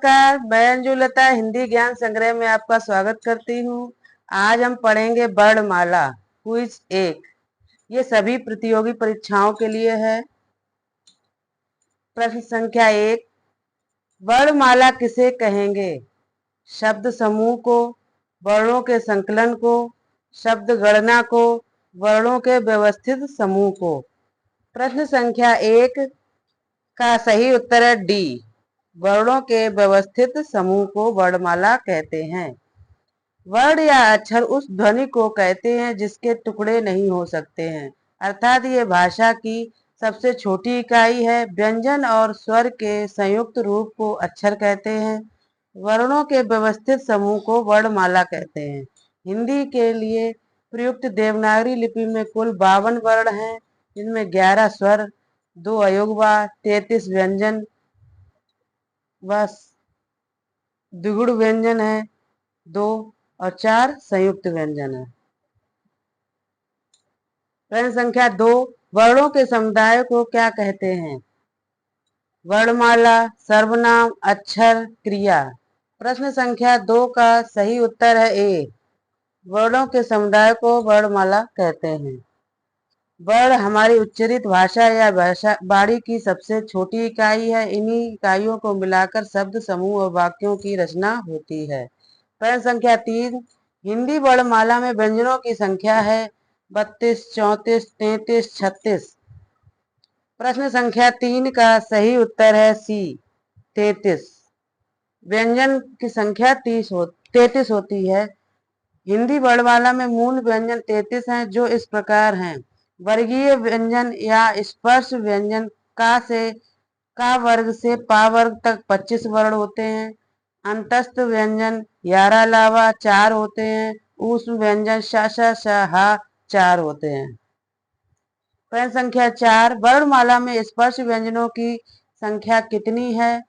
नमस्कार, मैं अंजुलता हिंदी ज्ञान संग्रह में आपका स्वागत करती हूँ। आज हम पढ़ेंगे वर्णमाला क्विज 1। ये सभी प्रतियोगी परीक्षाओं के लिए है। प्रश्न संख्या 1, वर्णमाला किसे कहेंगे? शब्द समूह को, वर्णों के संकलन को, शब्द गणना को, वर्णों के व्यवस्थित समूह को। प्रश्न संख्या 1 का सही उत्तर है डी, वर्णों के व्यवस्थित समूह को वर्णमाला कहते हैं। वर्ण या अक्षर उस ध्वनि को कहते हैं जिसके टुकड़े नहीं हो सकते हैं, अर्थात ये भाषा की सबसे छोटी इकाई है। व्यंजन और स्वर के संयुक्त रूप को अक्षर कहते हैं। वर्णों के व्यवस्थित समूह को वर्णमाला कहते हैं। हिंदी के लिए प्रयुक्त देवनागरी लिपि में कुल 52 वर्ण हैं, जिनमें 11 स्वर, 2 अयोगवा, 33 व्यंजन व द्विगुण व्यंजन है 2 और 4 संयुक्त व्यंजन है। प्रश्न संख्या 2, वर्णों के समुदाय को क्या कहते हैं? वर्णमाला, सर्वनाम, अक्षर, क्रिया। प्रश्न संख्या 2 का सही उत्तर है ए, वर्णों के समुदाय को वर्णमाला कहते हैं। वर्ण हमारी उच्चरित भाषा या वाणी की सबसे छोटी इकाई है। इन्हीं इकाइयों को मिलाकर शब्द समूह और वाक्यों की रचना होती है। प्रश्न संख्या 3, हिंदी वर्णमाला में व्यंजनों की संख्या है 32, 34, 33, 36। प्रश्न संख्या 3 का सही उत्तर है सी, 33। व्यंजन की संख्या 33 होती है। हिंदी वर्णमाला में मूल व्यंजन 33 हैं, जो इस प्रकार हैं। वर्गीय व्यंजन या स्पर्श व्यंजन का वर्ग से पा वर्ग तक 25 वर्ण होते हैं। अंतस्थ व्यंजन 11 अलावा 4 होते हैं। ऊष्म व्यंजन श श श हा 4 होते हैं। प्रश्न संख्या 4, वर्णमाला में स्पर्श व्यंजनों की संख्या कितनी है?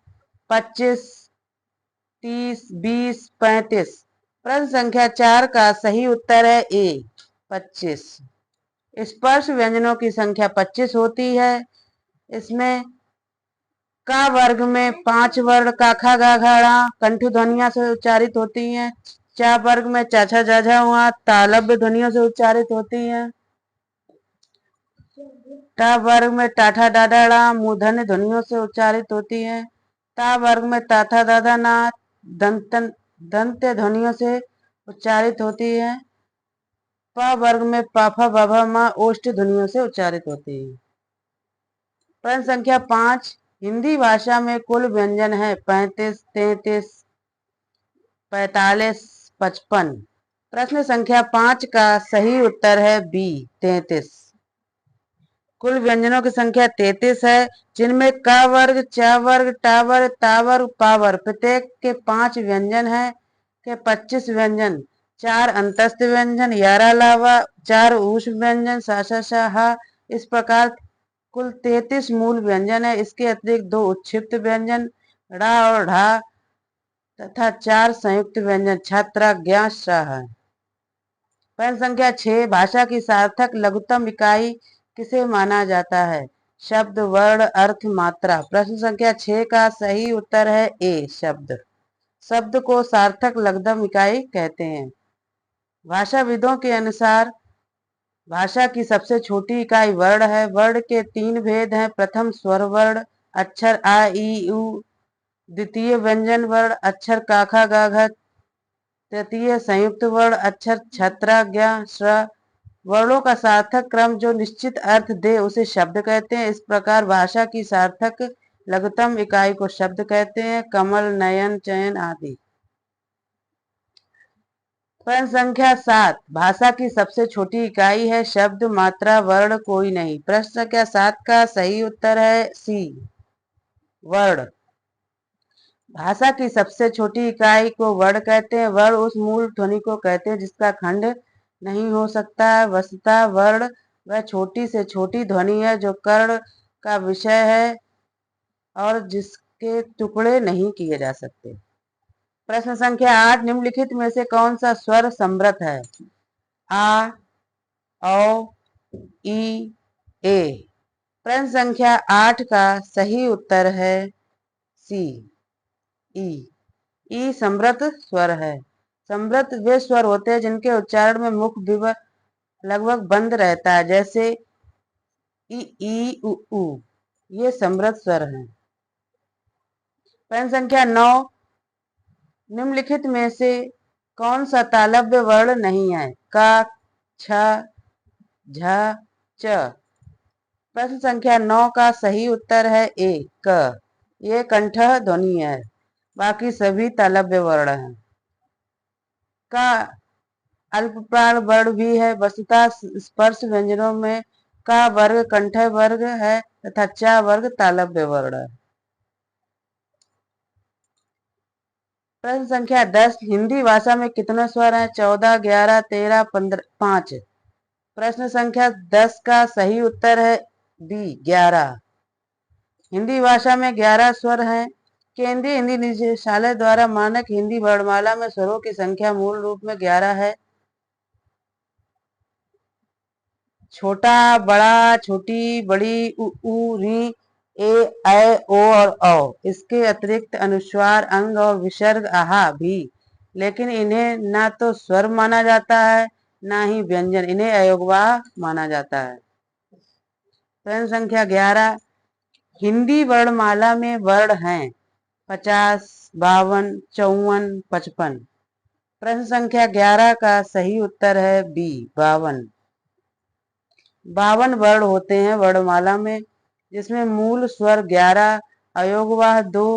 25, 30, 20, 35। प्रश्न संख्या 4 का सही उत्तर है ए, 25। स्पर्श व्यंजनों की संख्या 25 होती है। इसमें का वर्ग में 5 वर्ण का खा गा घा कंठु ध्वनियों से उच्चारित होती हैं। चा वर्ग में चा छा जा झा वहाँ तालव्य ध्वनियों से उच्चारित होती हैं। टा वर्ग में टाठा डाडा डा मूर्धन्य ध्वनियों से उच्चारित होती हैं। ता वर्ग में ताथा दादा ना दंत्य ध्वनियों से उच्चारित होती है। प वर्ग में पाफा बाभा माँ ओष्ठ ध्वनियों से उच्चारित होती है। प्रश्न संख्या 5, हिंदी भाषा में कुल व्यंजन है 35, 33, 45, 55। प्रश्न संख्या 5 का सही उत्तर है बी, 33। कुल व्यंजनों की संख्या 33 है, जिनमें का वर्ग, चा वर्ग, टा वर्ग, ता वर्ग, पा वर्ग प्रत्येक के 5 व्यंजन है के 25 व्यंजन, 4 अंतस्थ व्यंजन, 11 अलावा 4 ऊष्म व्यंजन सा सा सा हा। इस प्रकार कुल 33 मूल व्यंजन है। इसके अतिरिक्त 2 उच्छिप्त व्यंजन ढ़ा और ढा तथा 4 संयुक्त व्यंजन छात्रा ज्ञा सा है। प्रश्न संख्या 6, भाषा की सार्थक लघुत्तम इकाई किसे माना जाता है? शब्द, वर्ण, अर्थ, मात्रा। प्रश्न संख्या 6 का सही उत्तर है ए, शब्द। शब्द को सार्थक लघुत्तम इकाई कहते हैं। भाषाविदों के अनुसार भाषा की सबसे छोटी इकाई वर्ण है। वर्ण के 3 भेद हैं। प्रथम स्वर वर्ण, अक्षर आ ई उ। द्वितीय व्यंजन वर्ण, अक्षर का खा गा घ। तृतीय संयुक्त वर्ण, अक्षर छत्रा ज्ञा श्र। वर्णों का सार्थक क्रम जो निश्चित अर्थ दे उसे शब्द कहते हैं। इस प्रकार भाषा की सार्थक लघुत्तम इकाई को शब्द कहते हैं। कमल, नयन, चयन आदि। प्रश्न संख्या 7, भाषा की सबसे छोटी इकाई है शब्द, मात्रा, वर्ण कोई नहीं। प्रश्न संख्या 7 का सही उत्तर है सी, वर्ण। भाषा की सबसे छोटी इकाई को वर्ण कहते हैं। वर्ण उस मूल ध्वनि को कहते हैं जिसका खंड नहीं हो सकता। वस्तुतः वर्ण वह छोटी से छोटी ध्वनि है जो कर्ण का विषय है और जिसके टुकड़े नहीं किए जा सकते। प्रश्न संख्या 8, निम्नलिखित में से कौन सा स्वर समृद्ध है? आ, औ, ई, ए। प्रश्न संख्या 8 का सही उत्तर है सी, ई। ई समृत स्वर है। समृत वे स्वर होते हैं जिनके उच्चारण में मुख विवर लगभग बंद रहता है, जैसे ई उ ऊ। ये समृत स्वर हैं। प्रश्न संख्या 9, निम्नलिखित में से कौन सा तालव्य वर्ण नहीं है? का, छ, झ, च। प्रश्न संख्या 9 का सही उत्तर है ए, क। ये कंठ ध्वनि है, बाकी सभी तालव्य वर्ण हैं। का अल्पप्राण वर्ण भी है। वस्तुतः स्पर्श व्यंजनों में का वर्ग कंठ वर्ग है तथा च वर्ग तालव्य वर्ण है। प्रश्न संख्या 10, हिंदी भाषा में कितने स्वर हैं? 14, 11, 13, 15, 5। प्रश्न संख्या 10 का सही उत्तर है बी, 11। हिंदी भाषा में 11 स्वर हैं। केंद्रीय हिंदी निदेशालय द्वारा मानक हिंदी वर्णमाला में स्वरों की संख्या मूल रूप में 11 है। छोटा, बड़ा, छोटी, बड़ी, उ, री, ए, ऐ, ओ और औ। इसके अतिरिक्त अनुस्वार, अंग और विसर्ग आहा भी, लेकिन इन्हें ना तो स्वर माना जाता है ना ही व्यंजन। इन्हें अयोगवाह माना जाता है। प्रश्न संख्या 11, हिंदी वर्णमाला में वर्ण हैं 50, 52, 54, 55। प्रश्न संख्या 11 का सही उत्तर है बी, 52। 52 वर्ण होते हैं वर्णमाला में, जिसमें मूल स्वर 11, अयोगवाह 2,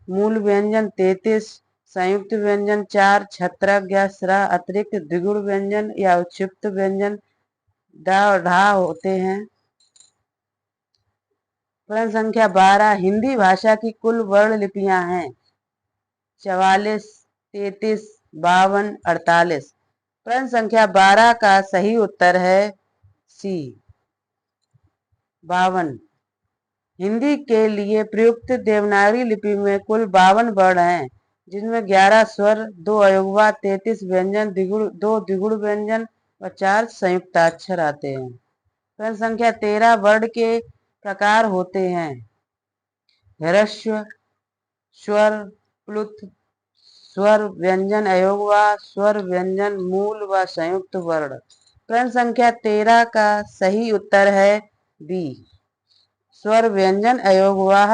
मूल व्यंजन 33, संयुक्त व्यंजन 4, छत्रक या स्रा, अतिरिक्त द्विगुण व्यंजन या उच्छिष्ट व्यंजन दा और ढा होते हैं। प्रश्न संख्या 12, हिंदी भाषा की कुल वर्ण लिपियां हैं 44, 33, 52, 48। प्रश्न संख्या 12 का सही उत्तर है सी, 52। हिंदी के लिए प्रयुक्त देवनागरी लिपि में कुल 52 वर्ण हैं, जिनमें 11 स्वर, 2 अयोगवाह, 33 व्यंजन, 2 द्विगुण व्यंजन और 4 संयुक्ताक्षर आते हैं। प्रश्न संख्या 13, वर्ण के प्रकार होते हैं ह्रस्व, स्वर, प्लुत, स्वर व्यंजन, अयोगवाह, स्वर व्यंजन, मूल व संयुक्त वर्ण। प्रश्न संख्या 13 का सही उत्तर है बी, स्वर व्यंजन अयोगवाह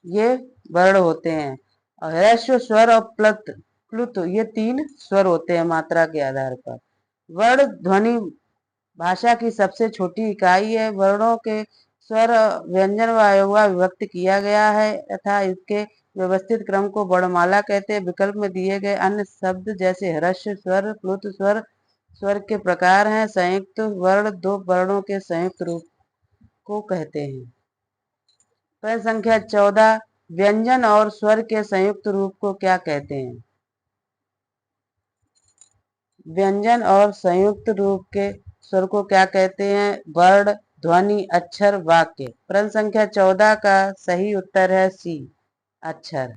ये वर्ण होते हैं। और ह्रस्व, स्वर और प्लुत ये 3 स्वर होते हैं मात्रा के आधार पर। वर्ण ध्वनि भाषा की सबसे छोटी इकाई है। वर्णों के स्वर, व्यंजन व अयोगवाह विभक्त किया गया है तथा इसके व्यवस्थित क्रम को वर्णमाला कहते हैं। विकल्प में दिए गए अन्य शब्द जैसे ह्रस्व स्वर, प्लुत स्वर, स्वर के प्रकार हैं। संयुक्त वर्ण 2 वर्णों के संयुक्त रूप को कहते हैं। प्रश्न संख्या 14, व्यंजन और स्वर के संयुक्त रूप को क्या कहते हैं? व्यंजन और संयुक्त रूप के स्वर को क्या कहते हैं? वर्ण, ध्वनि, अक्षर, वाक्य। प्रश्न संख्या 14 का सही उत्तर है सी, अक्षर।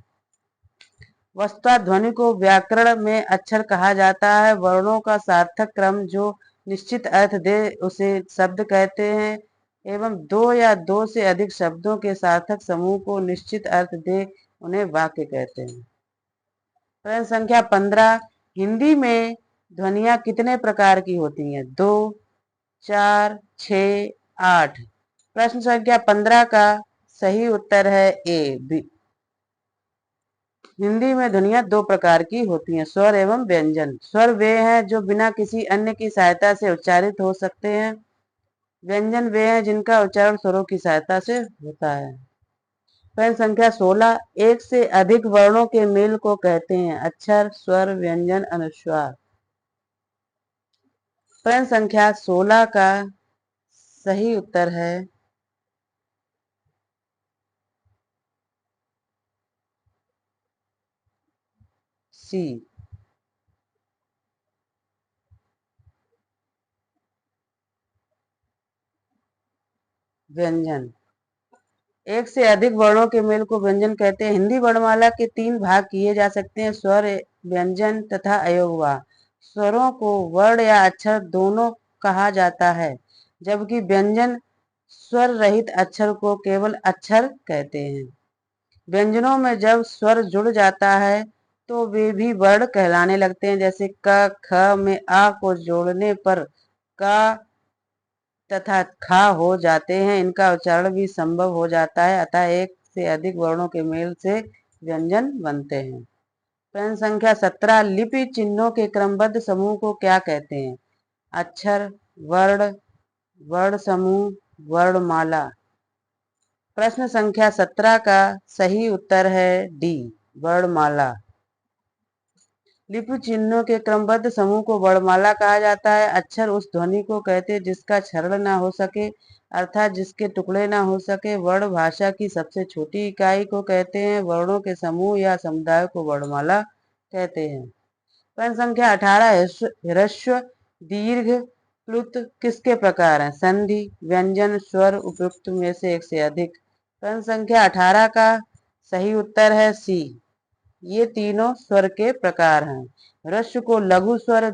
वस्तुतः ध्वनि को व्याकरण में अक्षर कहा जाता है। वर्णों का सार्थक क्रम जो निश्चित अर्थ दे उसे शब्द कहते हैं, एवं 2 या 2 से अधिक शब्दों के सार्थक समूह को निश्चित अर्थ दे उन्हें वाक्य कहते हैं। प्रश्न संख्या 15, हिंदी में ध्वनियां कितने प्रकार की होती हैं? 2, 4, 6, 8। प्रश्न संख्या 15 का सही उत्तर है ए, बी। हिंदी में ध्वनियां 2 प्रकार की होती हैं, स्वर एवं व्यंजन। स्वर वे हैं जो बिना किसी अन्य की सहायता से उच्चारित हो सकते हैं। व्यंजन वे हैं जिनका उच्चारण स्वरों की सहायता से होता है। प्रश्न संख्या 16, एक से अधिक वर्णों के मेल को कहते हैं अक्षर, स्वर, व्यंजन, अनुस्वार। प्रश्न संख्या 16 का सही उत्तर है सी, व्यंजन। एक से अधिक वर्णों के मेल को व्यंजन कहते हैं। हिंदी वर्णमाला के 3 भाग किए जा सकते हैं, स्वर, व्यंजन तथा अयोगवाह। स्वरों को वर्ण या अक्षर दोनों कहा जाता है, जबकि व्यंजन स्वर रहित अक्षर को केवल अक्षर कहते हैं। व्यंजनों में जब स्वर जुड़ जाता है तो वे भी वर्ण कहलाने लगते हैं। जैसे क ख में आ को जोड़ने पर का तथा खा हो जाते हैं। इनका उच्चारण भी संभव हो जाता है, अतः एक से अधिक वर्णों के मेल से व्यंजन बनते हैं। प्रश्न संख्या 17 लिपि चिन्हों के क्रमबद्ध समूह को क्या कहते हैं? अक्षर, वर्ण, वर्ण समूह, वर्णमाला। प्रश्न संख्या 17 का सही उत्तर है डी, वर्णमाला। लिपि चिन्हों के क्रमबद्ध समूह को वर्णमाला कहा जाता है। अक्षर उस ध्वनि को कहते हैं जिसका क्षरण न हो सके, अर्थात जिसके टुकड़े न हो सके। वर्ण भाषा की सबसे छोटी इकाई को कहते हैं। वर्णों के समूह या समुदाय को वर्णमाला कहते हैं। प्रश्न संख्या 18 ह्रस्व, दीर्घ, प्लुत किसके प्रकार हैं? संधि, व्यंजन, स्वर, उपयुक्त में से एक से अधिक। प्रश्न संख्या 18 का सही उत्तर है सी, ये तीनों स्वर के प्रकार हैं। ह्रस्व को लघु स्वर,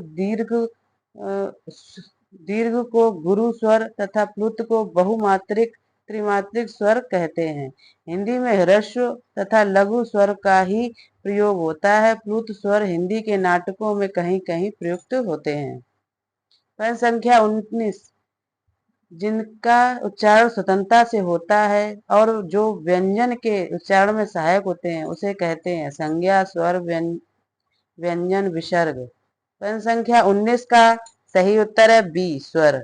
दीर्घ को गुरु स्वर तथा प्लुत को बहुमात्रिक त्रिमात्रिक स्वर कहते हैं। हिंदी में ह्रस्व तथा लघु स्वर का ही प्रयोग होता है। प्लुत स्वर हिंदी के नाटकों में कहीं कहीं प्रयुक्त होते हैं। प्रश्न संख्या 19 जिनका उच्चारण स्वतंत्रता से होता है और जो व्यंजन के उच्चारण में सहायक होते हैं उसे कहते हैं संज्ञा, स्वर, व्यंजन, विसर्ग। प्रश्न संख्या 19 का सही उत्तर है बी, स्वर।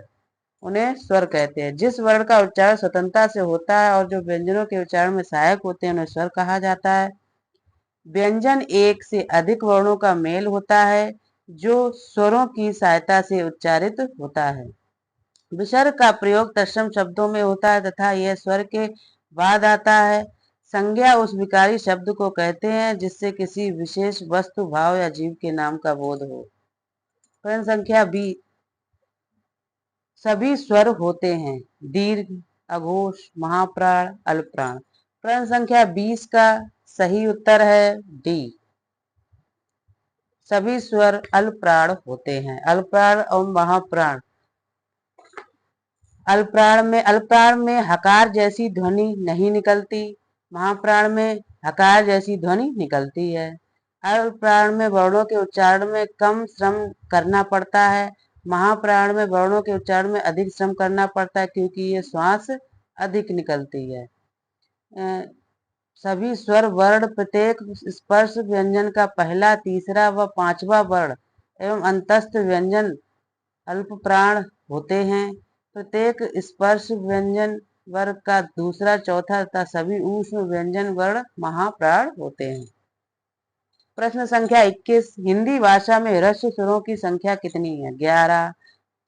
उन्हें स्वर कहते हैं। जिस वर्ण का उच्चारण स्वतंत्रता से होता है और जो व्यंजनों के उच्चारण में सहायक होते हैं उन्हें स्वर कहा जाता है। व्यंजन एक से अधिक वर्णों का मेल होता है जो स्वरों की सहायता से उच्चारित होता है। विसर्ग का प्रयोग तत्सम शब्दों में होता है तथा यह स्वर के बाद आता है। संज्ञा उस विकारी शब्द को कहते हैं जिससे किसी विशेष वस्तु, भाव या जीव के नाम का बोध हो। प्रश्न संख्या 20 सभी स्वर होते हैं? दीर्घ, अघोष, महाप्राण, अल्पप्राण। प्रश्न संख्या 20 का सही उत्तर है डी, सभी स्वर अल्पप्राण होते हैं। अल्पप्राण और महाप्राण। अल्पप्राण में हकार जैसी ध्वनि नहीं निकलती, महाप्राण में हकार जैसी ध्वनि निकलती है। अल्पप्राण में वर्णों के उच्चारण में कम श्रम करना पड़ता है, महाप्राण में वर्णों के उच्चारण में अधिक श्रम करना पड़ता है क्योंकि ये श्वास अधिक निकलती है। सभी स्वर वर्ण प्रत्येक स्पर्श व्यंजन का पहला, तीसरा व पांचवा वर्ण एवं अंतस्थ व्यंजन अल्पप्राण होते हैं। प्रत्येक स्पर्श व्यंजन वर्ग का दूसरा, चौथा तथा सभी ऊष्म व्यंजन वर्ण महाप्राण होते हैं। प्रश्न संख्या 21 हिंदी भाषा में ह्रस्व स्वरों की संख्या कितनी है? 11,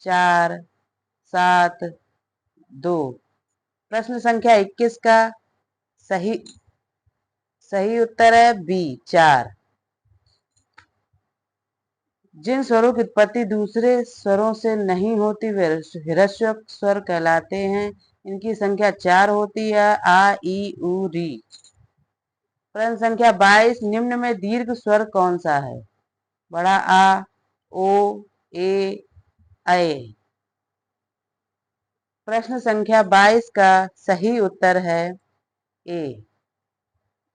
4, 7, 2। प्रश्न संख्या 21 का सही उत्तर है बी, 4। जिन स्वरों की उत्पत्ति दूसरे स्वरों से नहीं होती वे ह्रस्व स्वर कहलाते हैं। इनकी संख्या 4 होती है, आ, ई, उ, री। प्रश्न संख्या 22 निम्न में दीर्घ स्वर कौन सा है? बड़ा आ, ओ, ए, ऐ। प्रश्न संख्या 22 का सही उत्तर है ए,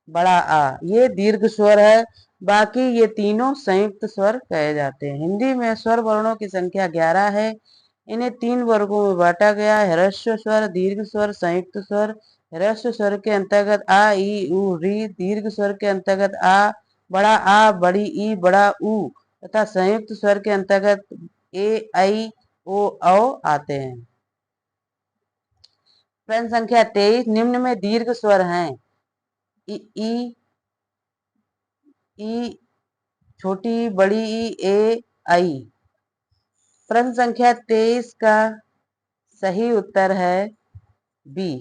बड़ा आ। ये दीर्घ स्वर है, बाकी ये तीनों संयुक्त स्वर कहे जाते हैं। हिंदी में स्वर वर्णों की संख्या 11 है। इन्हें 3 वर्गों में बांटा गया है, ह्रस्व स्वर, दीर्घ स्वर, संयुक्त स्वर। ह्रस्व स्वर के अंतर्गत आ, ई, उ, री। दीर्घ स्वर के अंतर्गत आ, बड़ा आ, बड़ी ई, बड़ा उ तथा संयुक्त स्वर के अंतर्गत ए, ऐ, ओ, औ आते हैं। प्रश्न संख्या 23 निम्न में दीर्घ स्वर हैं? ई, ई, छोटी ई, बड़ी ई, ए, आई। प्रश्न संख्या 23 का सही उत्तर है बी,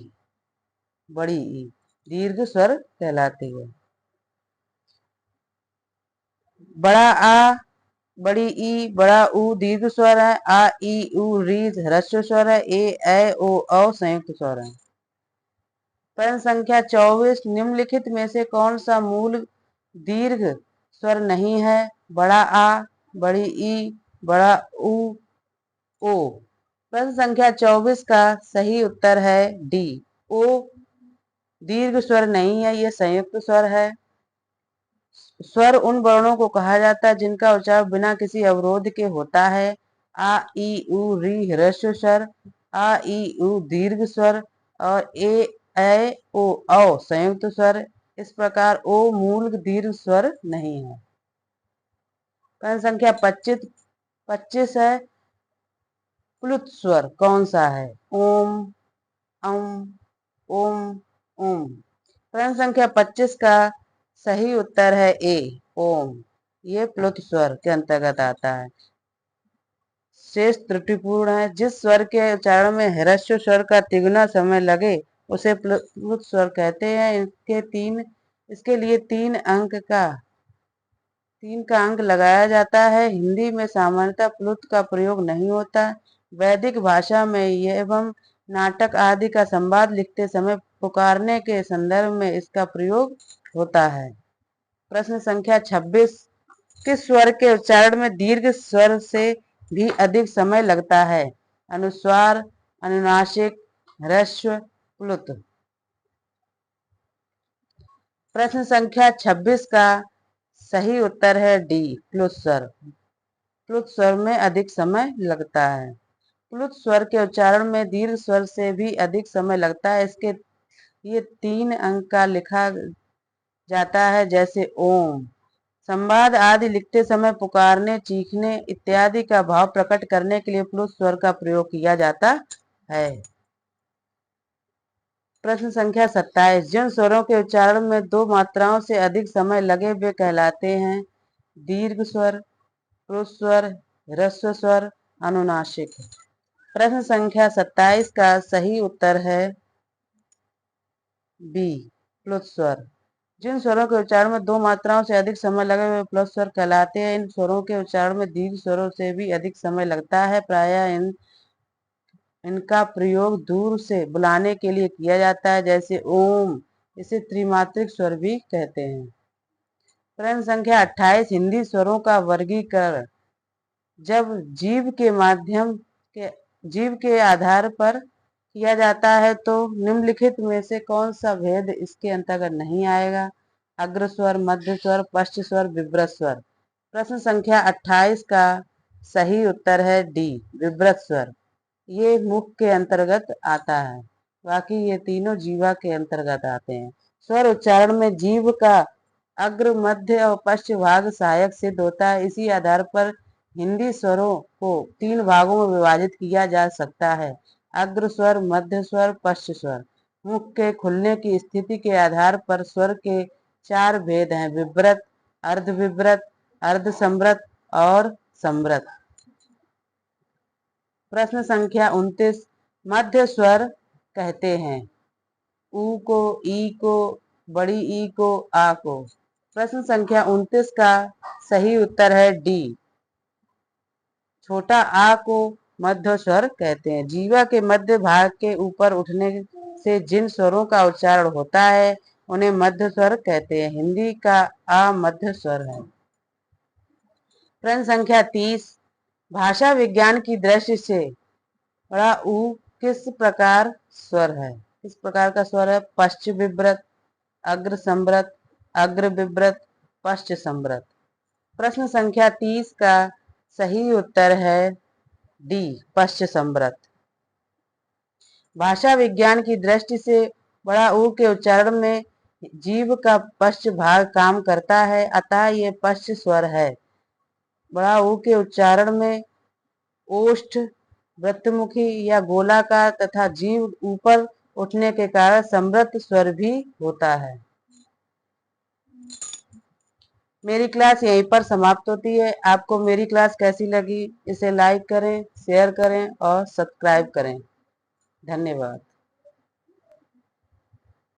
बड़ी ई, दीर्घ स्वर कहलाती है। बड़ा आ, बड़ी ई, बड़ा उ दीर्घ स्वर है। आ, ई, उ, री ह्रस्व स्वर है। ए, ऐ, ओ, औ संयुक्त स्वर है। प्रश्न संख्या 24 निम्नलिखित में से कौन सा मूल दीर्घ स्वर नहीं है? बड़ा आ, बड़ी ई, बड़ा उ, ओ। प्रश्न संख्या 24 का सही उत्तर है डी, ओ दीर्घ स्वर नहीं है, ये संयुक्त स्वर है। स्वर उन वर्णों को कहा जाता है जिनका उच्चारण बिना किसी अवरोध के होता है। आ ई उ री ह्रस्व स्वर, आ ई उ दीर्घ स्वर और ए ओ औ संयुक्त स्वर। इस प्रकार ओ मूल दीर्घ स्वर नहीं है। प्रश्न संख्या 25 है, प्लुत स्वर कौन सा है? ओम, अम, ओम, ओम। प्रश्न संख्या 25 का सही उत्तर है ए, ओम। ये प्लुत स्वर के अंतर्गत आता है। शेष त्रुटिपूर्ण है। जिस स्वर के उच्चारण में ह्रस्व स्वर का तिगुना समय लगे उसे प्लुत स्वर कहते हैं। इसके लिए 3 का अंक लगाया जाता है। हिंदी में सामान्यतः प्लुत का प्रयोग नहीं होता। वैदिक भाषा में एवं नाटक आदि का संवाद लिखते समय पुकारने के संदर्भ में इसका प्रयोग होता है। प्रश्न संख्या 26, किस स्वर के उच्चारण में दीर्घ स्वर से भी अधिक समय लगता है? अनुस्वार, अनुनासिक, ह्रस्व, प्लुत। प्रश्न संख्या 26 का सही उत्तर है डी, प्लुत स्वर। प्लुत स्वर में अधिक समय लगता है। प्लुत स्वर के उच्चारण में दीर्घ स्वर से भी अधिक समय लगता है। इसके ये 3 अंक का लिखा जाता है, जैसे ओम। संवाद आदि लिखते समय पुकारने, चीखने इत्यादि का भाव प्रकट करने के लिए प्लुत स्वर का प्रयोग किया जाता है। प्रश्न संख्या 27, जिन स्वरों के उच्चारण में 2 मात्राओं से अधिक समय लगे वे कहलाते हैं? दीर्घ स्वर, प्लुत स्वर, ह्रस्व स्वर, अनुनासिक। प्रश्न संख्या 27 का सही उत्तर है बी, प्लुत स्वर। जिन स्वरों के उच्चारण में 2 मात्राओं से अधिक समय लगे वे प्लुत स्वर कहलाते हैं। इन स्वरों के उच्चारण में दीर्घ स्वरों से भी अधिक समय लगता है। प्रायः इनका प्रयोग दूर से बुलाने के लिए किया जाता है, जैसे ओम। इसे त्रिमात्रिक स्वर भी कहते हैं। प्रश्न संख्या 28, हिंदी स्वरों का वर्गीकरण जब जीव के आधार पर किया जाता है तो निम्नलिखित में से कौन सा भेद इसके अंतर्गत नहीं आएगा? अग्र स्वर, मध्य स्वर, पश्च स्वर, विव्रत स्वर। प्रश्न संख्या 28 का सही उत्तर है डी, विव्रत स्वर। ये मुख के अंतर्गत आता है, बाकी ये तीनों जीवा के अंतर्गत आते हैं। स्वर उच्चारण में जीव का अग्र, मध्य और पश्च भाग सहायक सिद्ध होता है। इसी आधार पर हिंदी स्वरों को 3 भागों में विभाजित किया जा सकता है, अग्र स्वर, मध्य स्वर, पश्च स्वर। मुख के खुलने की स्थिति के आधार पर स्वर के 4 भेद हैं, विव्रत, अर्धविव्रत, अर्धसंवृत और संवृत। प्रश्न संख्या 29, मध्य स्वर कहते हैं ऊ को, ई को, बड़ी ई को, आ को। प्रश्न संख्या 29 का सही उत्तर है डी, छोटा आ को मध्य स्वर कहते हैं। जीवा के मध्य भाग के ऊपर उठने से जिन स्वरों का उच्चारण होता है उन्हें मध्य स्वर कहते हैं। हिंदी का आ मध्य स्वर है। प्रश्न संख्या 30, भाषा विज्ञान की दृष्टि से बड़ा ऊ किस प्रकार स्वर है? किस प्रकार का स्वर है? पश्च विव्रत, अग्र संवृत, अग्र विव्रत, पश्च संवृत। प्रश्न संख्या 30 का सही उत्तर है डी, पश्च संवृत। भाषा विज्ञान की दृष्टि से बड़ा ऊ के उच्चारण में जीव का पश्च भाग काम करता है, अतः ये पश्च स्वर है। बड़ा ऊ के उच्चारण में ओष्ठ, वृत्तमुखी या गोलाकार तथा जीव ऊपर उठने के कारण संवृत स्वर भी होता है। मेरी क्लास यहीं पर समाप्त होती है। आपको मेरी क्लास कैसी लगी? इसे लाइक करें, शेयर करें और सब्सक्राइब करें। धन्यवाद।